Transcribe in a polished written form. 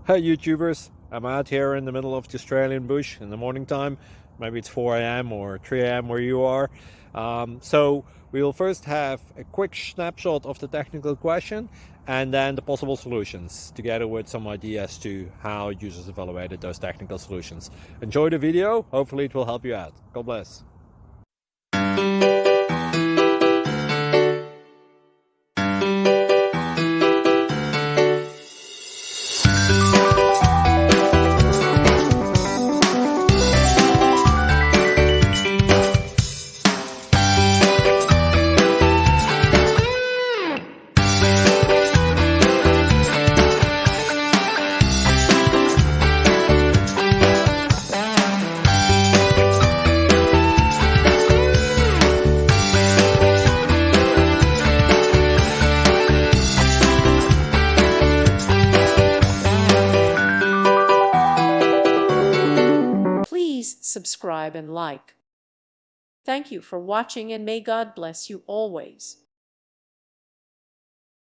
Hi YouTubers, I'm out here in the middle of the Australian bush in the morning time. Maybe it's 4 a.m. or 3 a.m. where you are. So we'll first have a quick snapshot of the technical question and then the possible solutions, together with some ideas to how users evaluated those technical solutions. Enjoy the video, hopefully it will help you out. God bless. Please subscribe and like. Thank you for watching, and may God bless you always.